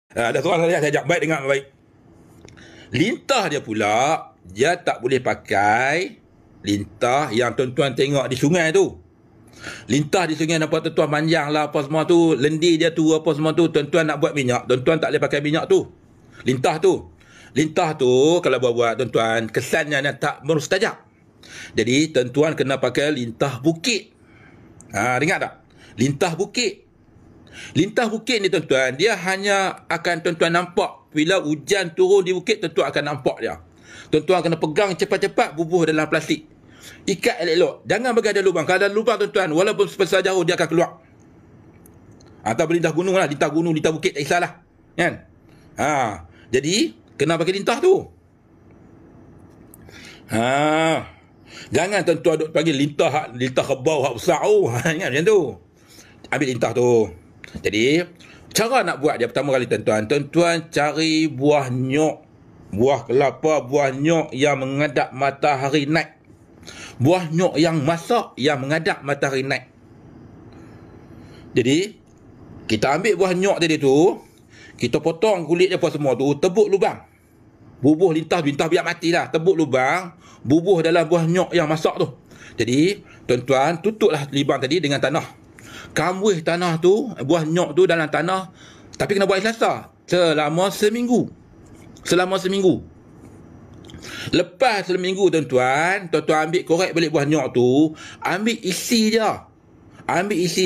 Ada soalan saya ajak baik dengar baik. Lintah dia pula, dia tak boleh pakai lintah yang tuan-tuan tengok di sungai tu. Lintah di sungai nampak tuan-tuan panjang lah apa semua tu, lendir dia tu apa semua tu, tuan-tuan nak buat minyak, tuan-tuan tak boleh pakai minyak tu. Lintah tu. Lintah tu kalau buat tuan-tuan, kesannya tak mustajab. Jadi tuan-tuan kena pakai lintah bukit. Dengar tak? Lintah bukit. Lintah bukit ni tuan-tuan, dia hanya akan tuan-tuan nampak bila hujan turun di bukit, tuan-tuan akan nampak dia. Tuan-tuan kena pegang cepat-cepat, bubuh dalam plastik. Ikat elok-elok. Jangan bagi ada lubang. Kalau ada lubang tuan-tuan, walaupun sebesar jauh dia akan keluar. Atau lintah gunung lah, lintah gunung, lintah bukit tak kisahlah. Kan? Jadi kena pakai lintah tu. Jangan tuan-tuan duk panggil lintah kebau hak besar ingat macam tu. Ambil lintah tu. Jadi cara nak buat dia pertama kali tuan-tuan cari buah nyok, buah kelapa, buah nyok yang menghadap matahari naik. Buah nyok yang masak yang menghadap matahari naik. Jadi kita ambil buah nyok tadi tu, kita potong kulit dia apa semua tu, tebuk lubang. Bubuh lintah biar matilah, tebuk lubang, bubuh dalam buah nyok yang masak tu. Jadi tuan-tuan tutuplah lubang tadi dengan tanah. Kambuih tanah tu, buah nyok tu dalam tanah, tapi kena buat selasa selama seminggu. Lepas seminggu tuan-tuan ambil korek balik buah nyok tu, ambil isi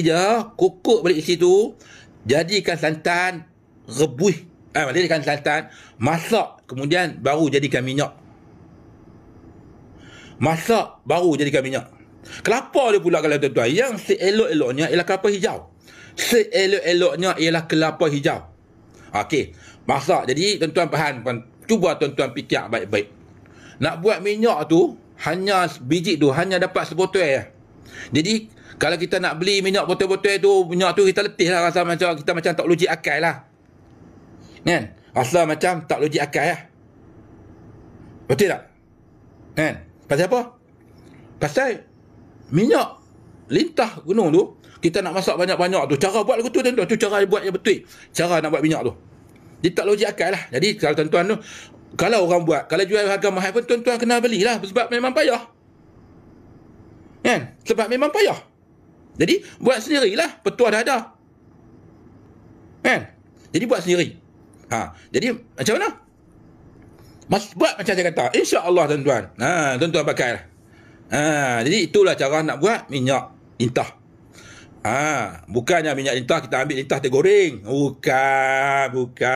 je, kukuk balik isi tu, jadikan santan, rebus, jadikan santan, masak, kemudian baru jadikan minyak. Kelapa dia pula kalau tuan-tuan, yang seelok-eloknya ialah kelapa hijau. Okey, masak. Jadi tuan-tuan faham, cuba tuan-tuan fikir baik-baik. Nak buat minyak tu, hanya biji tu, hanya dapat sebotol je. Jadi, kalau kita nak beli minyak botol-botol tu, minyak tu kita letih lah, rasa macam kita macam tak logik akal lah. Kan? Rasa macam tak logik akal lah. Betul tak? Kan? Pasal apa? Pasal minyak lintah gunung tu, kita nak masak banyak-banyak tu, cara buat lagu tu tuan-tuan, tu cara buat yang betul. Cara nak buat minyak tu. Dia tak logik akal lah. Jadi kalau tuan-tuan tu, kalau orang buat, kalau jual harga mahal pun tuan-tuan kena belilah, sebab memang payah. Kan? Sebab memang payah. Jadi buat sendirilah, petua dah ada. Kan? Jadi buat sendiri. Jadi macam mana? Buat macam saya kata, insya-Allah tuan-tuan. Tuan-tuan pakai lah. Jadi itulah cara nak buat minyak lintah. Bukannya minyak lintah kita ambil lintah tergoreng. Bukan.